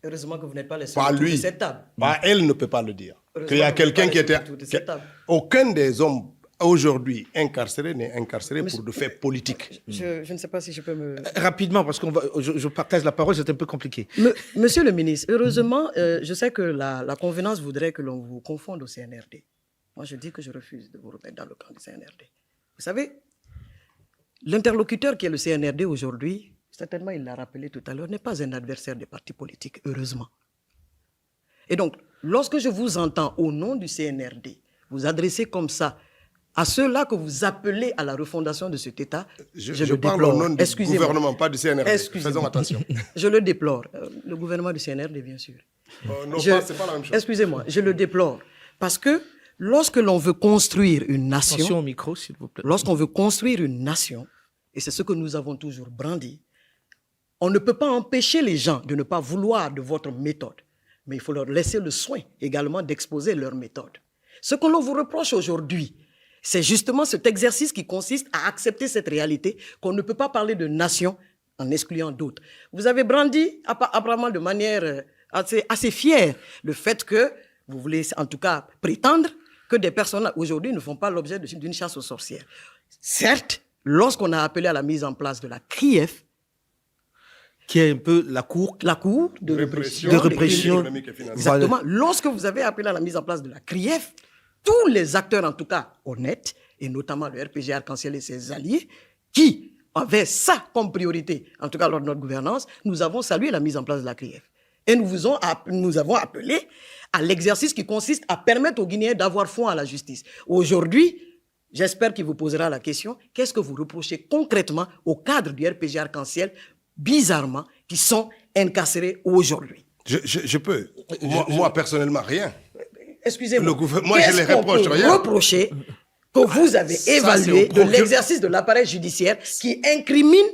Speaker 2: Heureusement que vous n'êtes pas les seuls
Speaker 3: Pas
Speaker 2: autour de
Speaker 3: lui.
Speaker 2: cette table.
Speaker 3: Pas elle ne peut pas le dire.
Speaker 2: Heureusement
Speaker 3: Qu'il y a
Speaker 2: que vous
Speaker 3: quelqu'un
Speaker 2: n'êtes
Speaker 3: qui
Speaker 2: pas les
Speaker 3: était...
Speaker 2: seuls autour de cette table.
Speaker 3: Aucun des hommes aujourd'hui incarcéré n'est incarcéré pour des faits politiques.
Speaker 2: Je ne sais pas si je peux me...
Speaker 1: Rapidement, parce que je partage la parole, c'est un peu compliqué.
Speaker 2: Monsieur le ministre, heureusement, je sais que la convenance voudrait que l'on vous confonde au CNRD. Moi, je dis que je refuse de vous remettre dans le camp du CNRD. Vous savez, l'interlocuteur qui est le CNRD aujourd'hui, certainement il l'a rappelé tout à l'heure, n'est pas un adversaire des partis politiques, heureusement. Et donc, lorsque je vous entends au nom du CNRD, vous adresser comme ça à ceux-là que vous appelez à la refondation de cet État,
Speaker 3: Je
Speaker 2: le
Speaker 3: parle
Speaker 2: déplore.
Speaker 3: au nom du
Speaker 2: Excusez-moi.
Speaker 3: gouvernement, pas du CNRD.
Speaker 2: Excusez-moi.
Speaker 3: Faisons attention.
Speaker 2: Je le déplore. Le gouvernement du CNRD, bien sûr.
Speaker 3: Non, c'est pas la même chose.
Speaker 2: Excusez-moi, je le déplore. Parce que lorsque l'on veut construire une nation,
Speaker 1: Attention au micro, s'il vous plaît.
Speaker 2: lorsqu'on veut construire une nation, et c'est ce que nous avons toujours brandi, on ne peut pas empêcher les gens de ne pas vouloir de votre méthode, mais il faut leur laisser le soin également d'exposer leur méthode. Ce que l'on vous reproche aujourd'hui, c'est justement cet exercice qui consiste à accepter cette réalité qu'on ne peut pas parler de nation en excluant d'autres. Vous avez brandi apparemment de manière assez fière le fait que vous voulez en tout cas prétendre que des personnes aujourd'hui ne font pas l'objet d'une chasse aux sorcières. Certes, lorsqu'on a appelé à la mise en place de la CRIEF,
Speaker 1: Qui est un peu la cour
Speaker 2: de répression,
Speaker 1: de répression.
Speaker 3: économique et financière.
Speaker 2: Exactement. Lorsque vous avez appelé à la mise en place de la CRIEF, tous les acteurs, en tout cas honnêtes, et notamment le RPG Arc-en-Ciel et ses alliés, qui avaient ça comme priorité, en tout cas lors de notre gouvernance, nous avons salué la mise en place de la CRIEF. Et nous avons appelé à l'exercice qui consiste à permettre aux Guinéens d'avoir foi à la justice. Aujourd'hui, j'espère qu'il vous posera la question, qu'est-ce que vous reprochez concrètement aux cadres du RPG Arc-en-Ciel, bizarrement, qui sont incarcérés aujourd'hui?
Speaker 3: Je peux. Moi, personnellement, rien.
Speaker 2: Excusez-moi.
Speaker 3: Moi, je les reproche rien.
Speaker 2: Reprocher que vous avez évalué de l'exercice de l'appareil judiciaire qui incrimine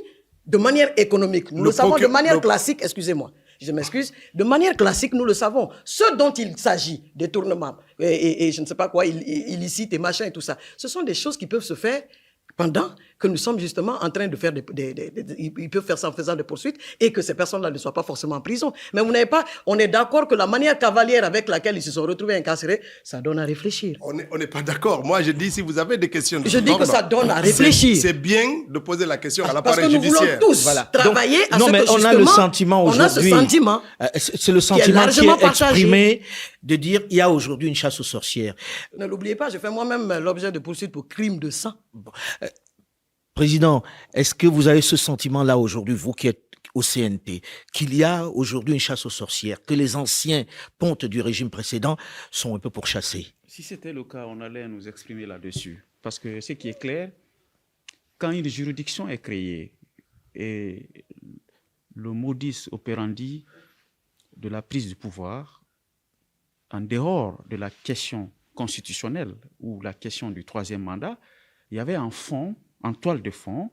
Speaker 2: de manière économique. Nous le savons de manière classique, excusez-moi, je m'excuse, de manière classique, nous le savons. Ce dont il s'agit, détournement, et je ne sais pas quoi, illicite et machin et tout ça, ce sont des choses qui peuvent se faire pendant que nous sommes justement en train de faire ils peuvent faire ça en faisant des poursuites et que ces personnes-là ne soient pas forcément en prison. Mais vous n'avez pas, on est d'accord que la manière cavalière avec laquelle ils se sont retrouvés incarcérés, ça donne à réfléchir.
Speaker 3: On n'est pas d'accord. Moi, je dis, si vous avez des questions...
Speaker 2: Je dis que ça donne à réfléchir.
Speaker 3: C'est bien de poser la question à
Speaker 2: Parce que
Speaker 3: l'appareil
Speaker 2: nous voulons
Speaker 3: judiciaire.
Speaker 2: tous travailler à
Speaker 1: non,
Speaker 2: ce
Speaker 1: mais
Speaker 2: que
Speaker 1: on a le
Speaker 2: justement,
Speaker 1: sentiment
Speaker 2: on a ce
Speaker 1: aujourd'hui.
Speaker 2: sentiment
Speaker 1: C'est le sentiment qui
Speaker 2: largement
Speaker 1: est
Speaker 2: partagé.
Speaker 1: exprimé de dire il y a aujourd'hui une chasse aux sorcières.
Speaker 2: Ne l'oubliez pas, je fais moi-même l'objet de poursuites pour crime de sang.
Speaker 1: Président, est-ce que vous avez ce sentiment-là aujourd'hui, vous qui êtes au CNT, qu'il y a aujourd'hui une chasse aux sorcières, que les anciens pontes du régime précédent sont un peu pourchassés?
Speaker 5: Si c'était le cas, on allait nous exprimer là-dessus. Parce que ce qui est clair, quand une juridiction est créée et le modus operandi de la prise du pouvoir, en dehors de la question constitutionnelle ou la question du troisième mandat, il y avait en fond, en toile de fond,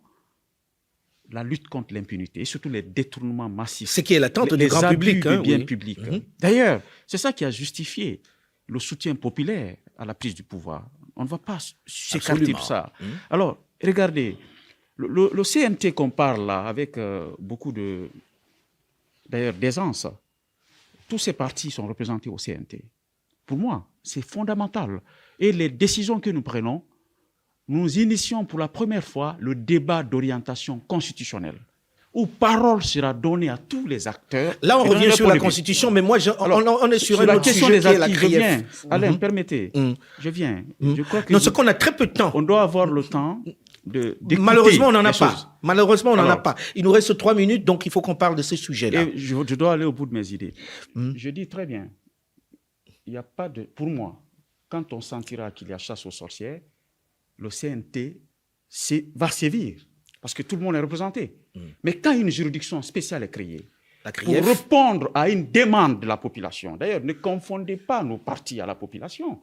Speaker 5: la lutte contre l'impunité et surtout les détournements massifs.
Speaker 1: Ce qui est l'attente du grand
Speaker 5: abus
Speaker 1: public.
Speaker 5: des biens publics. D'ailleurs, c'est ça qui a justifié le soutien populaire à la prise du pouvoir. On ne va pas s'écarter de ça. Alors, regardez, le CNT qu'on parle là, avec beaucoup d'aisance, tous ces partis sont représentés au CNT. Pour moi, c'est fondamental. Et les décisions que nous prenons, nous initions pour la première fois le débat d'orientation constitutionnelle, où parole sera donnée à tous les acteurs.
Speaker 1: Là, on revient sur la Constitution, mais moi, on est sur un autre sujet qui est la CRIEF.
Speaker 5: Alain, permettez, je viens. Je crois que
Speaker 1: non, c'est qu'on a très peu de temps.
Speaker 5: On doit avoir le temps d'écouter.
Speaker 1: Malheureusement, on n'en a
Speaker 5: les
Speaker 1: pas.
Speaker 5: choses.
Speaker 1: Malheureusement, on n'en a pas. Il nous reste 3 minutes, donc il faut qu'on parle de ces sujets-là.
Speaker 5: Et je dois aller au bout de mes idées. Je dis très bien, il n'y a pas de... Pour moi, quand on sentira qu'il y a chasse aux sorcières, le CNT va sévir, parce que tout le monde est représenté. Mais quand une juridiction spéciale est créée,
Speaker 1: La
Speaker 5: pour
Speaker 1: CRIEF.
Speaker 5: répondre à une demande de la population. D'ailleurs, ne confondez pas nos partis à la population.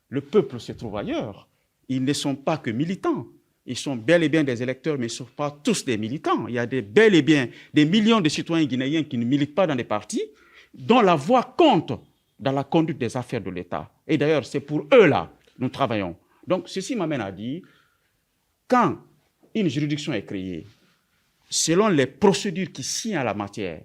Speaker 5: Le peuple se trouve ailleurs. Ils ne sont pas que militants. Ils sont bel et bien des électeurs, mais ils ne sont pas tous des militants. Il y a bel et bien des millions de citoyens guinéens qui ne militent pas dans des partis, dont la voix compte dans la conduite des affaires de l'État. Et d'ailleurs, c'est pour eux-là que nous travaillons. Donc, ceci m'amène à dire, quand une juridiction est créée, selon les procédures qui signent à la matière,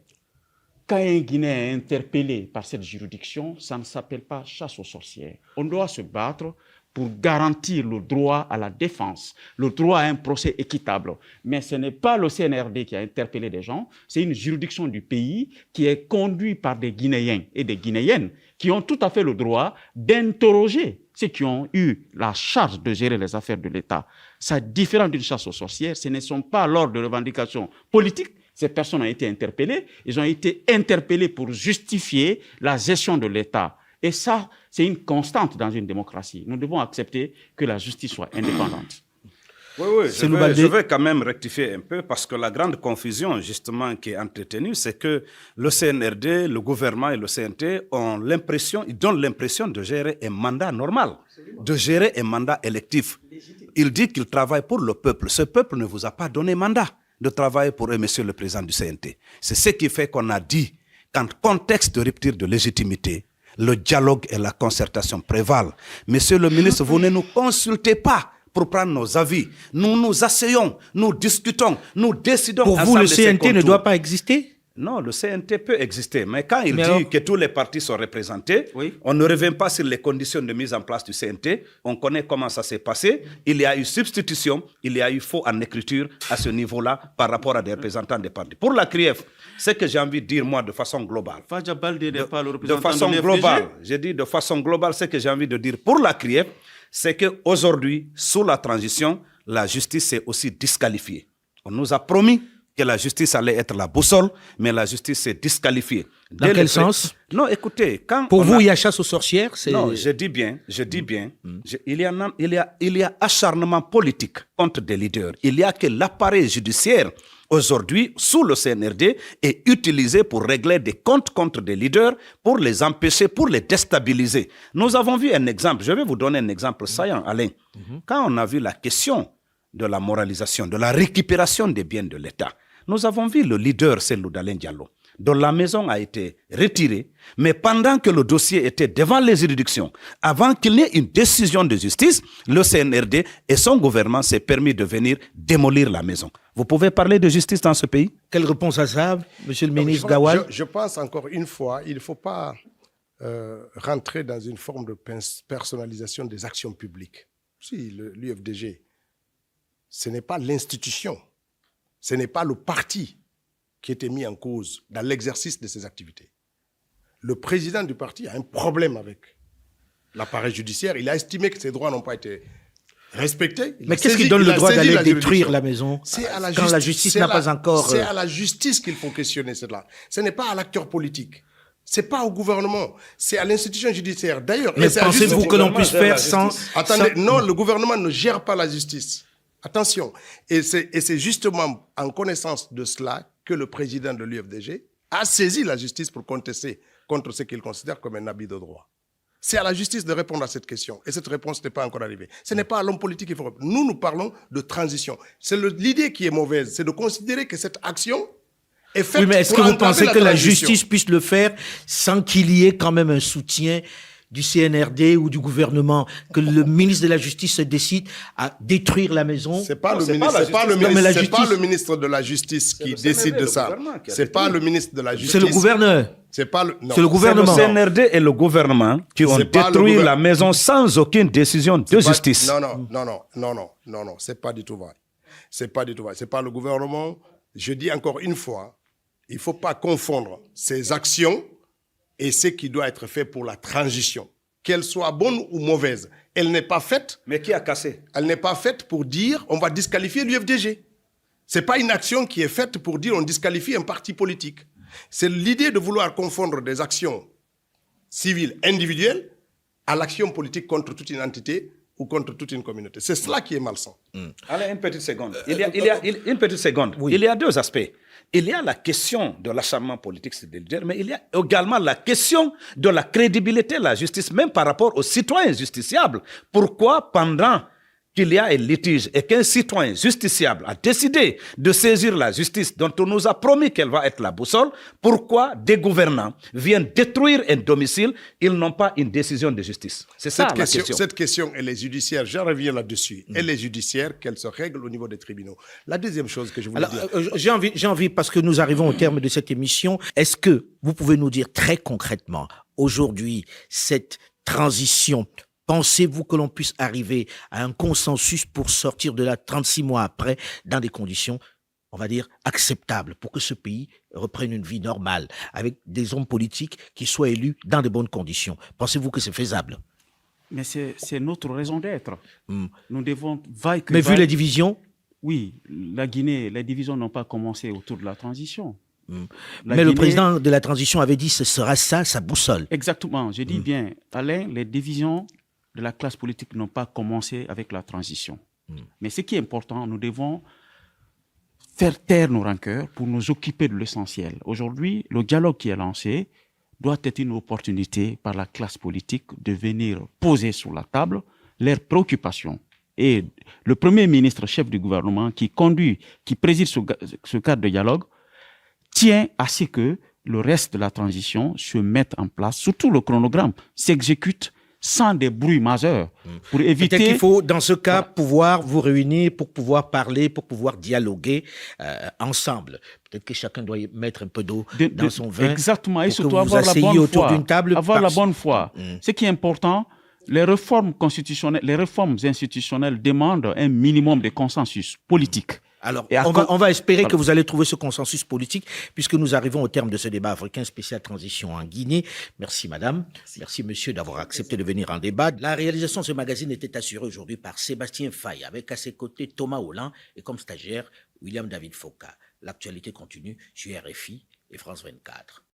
Speaker 5: quand un Guinéen est interpellé par cette juridiction, ça ne s'appelle pas chasse aux sorcières. On doit se battre pour garantir le droit à la défense, le droit à un procès équitable. Mais ce n'est pas le CNRD qui a interpellé des gens, c'est une juridiction du pays qui est conduite par des Guinéens et des Guinéennes qui ont tout à fait le droit d'interroger ceux qui ont eu la charge de gérer les affaires de l'État. Ça différent d'une chasse aux sorcières, ce ne sont pas lors de revendications politiques. Ces personnes ont été interpellées. Ils ont été interpellés pour justifier la gestion de l'État. Et ça, c'est une constante dans une démocratie. Nous devons accepter que la justice soit indépendante.
Speaker 4: Oui, je vais quand même rectifier un peu parce que la grande confusion justement qui est entretenue, c'est que le CNRD, le gouvernement et le CNT ils donnent l'impression de gérer un mandat normal, de gérer un mandat électif. Ils disent qu'ils travaillent pour le peuple. Ce peuple ne vous a pas donné mandat de travailler pour eux, monsieur le président du CNT. C'est ce qui fait qu'on a dit qu'en contexte de rupture de légitimité, le dialogue et la concertation prévalent. Monsieur le ministre, vous ne nous consultez pas pour prendre nos avis. Nous nous asseyons, nous discutons, nous décidons.
Speaker 1: Pour vous, le CNT ne doit pas exister?
Speaker 4: Non, le CNT peut exister, mais quand il dit que tous les partis sont représentés, on ne revient pas sur les conditions de mise en place du CNT. On connaît comment ça s'est passé. Il y a eu substitution, il y a eu faux en écriture à ce niveau-là par rapport à des représentants des partis. Pour la CRIEF, ce que j'ai envie de dire, moi, de façon globale.
Speaker 5: Fadja Baldé n'est pas le
Speaker 4: De
Speaker 5: représentant
Speaker 4: façon
Speaker 5: de l'FDG.
Speaker 4: globale, j'ai dit de façon globale, ce que j'ai envie de dire pour la CRIEF, c'est qu'aujourd'hui, sous la transition, la justice s'est aussi disqualifiée. On nous a promis que la justice allait être la boussole, mais la justice s'est disqualifiée.
Speaker 1: Dans quel sens?
Speaker 4: Non, écoutez, quand
Speaker 1: pour vous, il y a chasse aux sorcières?
Speaker 4: Non, je dis bien. Il y a acharnement politique contre des leaders. Il y a que l'appareil judiciaire, aujourd'hui, sous le CNRD, est utilisé pour régler des comptes contre des leaders, pour les empêcher, pour les déstabiliser. Nous avons vu un exemple. Je vais vous donner un exemple saillant, Alain. Quand on a vu la question de la moralisation, de la récupération des biens de l'État, nous avons vu le leader, Cellou Dalein Diallo, dont la maison a été retirée, mais pendant que le dossier était devant les juridictions, avant qu'il n'y ait une décision de justice, le CNRD et son gouvernement s'est permis de venir démolir la maison. Vous pouvez parler de justice dans ce pays?
Speaker 1: Quelle réponse à ça, monsieur le ministre Gawal?
Speaker 3: Je pense encore une fois, il ne faut pas rentrer dans une forme de personnalisation des actions publiques. Si l'UFDG, ce n'est pas l'institution, ce n'est pas le parti qui était mis en cause dans l'exercice de ses activités. Le président du parti a un problème avec l'appareil judiciaire. Il a estimé que ses droits n'ont pas été respectés.
Speaker 1: Mais qu'est-ce qui donne le droit d'aller détruire la maison quand la justice n'a pas encore...
Speaker 3: C'est à la justice qu'il faut questionner cela. Ce n'est pas à l'acteur politique. Ce n'est pas au gouvernement. C'est à l'institution judiciaire. D'ailleurs...
Speaker 1: Mais pensez-vous que l'on puisse faire sans...
Speaker 3: Attendez, non, le gouvernement ne gère pas la justice. Attention. Et c'est justement en connaissance de cela que le président de l'UFDG a saisi la justice pour contester contre ce qu'il considère comme un abus de droit. C'est à la justice de répondre à cette question. Et cette réponse n'est pas encore arrivée. Ce n'est pas à l'homme politique qu'il faut répondre. Nous parlons de transition. C'est l'idée qui est mauvaise. C'est de considérer que cette action est faite.
Speaker 1: Oui, mais est-ce que vous pensez que la justice puisse le faire sans qu'il y ait quand même un soutien du CNRD ou du gouvernement, que le ministre de la Justice se décide à détruire la maison?
Speaker 3: C'est pas le ministre de la Justice qui décide de ça. C'est pas le ministre de la Justice.
Speaker 1: C'est le gouverneur.
Speaker 3: C'est
Speaker 1: le gouvernement.
Speaker 4: C'est le CNRD et le gouvernement qui ont détruit la maison sans aucune décision de justice.
Speaker 3: Non, c'est pas du tout vrai. C'est pas du tout vrai. C'est pas le gouvernement. Je dis encore une fois, il faut pas confondre ces actions et ce qui doit être fait pour la transition. Qu'elle soit bonne ou mauvaise, elle n'est pas faite...
Speaker 4: Mais qui a cassé?
Speaker 3: Elle n'est pas faite pour dire on va disqualifier l'UFDG. Ce n'est pas une action qui est faite pour dire on disqualifie un parti politique. C'est l'idée de vouloir confondre des actions civiles individuelles à l'action politique contre toute une entité ou contre toute une communauté. C'est cela qui est malsain.
Speaker 4: Allez, une petite seconde. Une petite seconde.
Speaker 1: Oui.
Speaker 4: Il y a deux aspects. Il y a la question de l'acharnement politique, c'est de le dire, mais il y a également la question de la crédibilité de la justice, même par rapport aux citoyens justiciables. Pourquoi, pendant qu'il y a un litige et qu'un citoyen justiciable a décidé de saisir la justice dont on nous a promis qu'elle va être la boussole, pourquoi des gouvernants viennent détruire un domicile, ils n'ont pas une décision de justice? C'est ça la question.
Speaker 3: Cette question, elle est judiciaire. Je reviens là-dessus. Elle est judiciaire, qu'elle se règle au niveau des tribunaux. La deuxième chose que je voulais dire...
Speaker 1: J'ai envie, parce que nous arrivons au terme de cette émission, est-ce que vous pouvez nous dire très concrètement, aujourd'hui, cette transition, pensez-vous que l'on puisse arriver à un consensus pour sortir de là 36 mois après, dans des conditions, on va dire, acceptables, pour que ce pays reprenne une vie normale, avec des hommes politiques qui soient élus dans de bonnes conditions? Pensez-vous que c'est faisable?
Speaker 5: Mais c'est notre raison d'être. Nous devons vaille que
Speaker 1: Mais vu
Speaker 5: vaille-
Speaker 1: les divisions,
Speaker 5: Oui, la Guinée, les divisions n'ont pas commencé autour de la transition. La
Speaker 1: mais le
Speaker 5: Guinée-
Speaker 1: président de la transition avait dit ce sera ça, sa boussole.
Speaker 5: Exactement, je dis bien, Alain, les divisions de la classe politique n'ont pas commencé avec la transition. Mais ce qui est important, nous devons faire taire nos rancœurs pour nous occuper de l'essentiel. Aujourd'hui, le dialogue qui est lancé doit être une opportunité par la classe politique de venir poser sur la table leurs préoccupations. Et le Premier ministre, chef du gouvernement, qui préside ce cadre de dialogue, tient à ce que le reste de la transition se mette en place, surtout le chronogramme s'exécute sans des bruits majeurs, pour éviter...
Speaker 1: Peut-être qu'il faut, dans ce cas, pouvoir vous réunir pour pouvoir parler, pour pouvoir dialoguer ensemble. Peut-être que chacun doit y mettre un peu d'eau dans son vin.
Speaker 5: Exactement, et
Speaker 1: pour que
Speaker 5: surtout
Speaker 1: vous
Speaker 5: avoir
Speaker 1: vous
Speaker 5: la
Speaker 1: asseyiez
Speaker 5: bonne
Speaker 1: autour
Speaker 5: foi.
Speaker 1: d'une table.
Speaker 5: Avoir la bonne foi. Ce qui est important, les réformes constitutionnelles, les réformes institutionnelles demandent un minimum de consensus politique.
Speaker 1: Alors,
Speaker 5: Et
Speaker 1: on va espérer
Speaker 5: Voilà.
Speaker 1: que vous allez trouver ce consensus politique, puisque nous arrivons au terme de ce débat africain spécial transition en Guinée. Merci, madame. Merci, monsieur, d'avoir accepté de venir en débat. La réalisation de ce magazine était assurée aujourd'hui par Sébastien Faye, avec à ses côtés Thomas Holland et comme stagiaire, William David Foka. L'actualité continue sur RFI et France 24.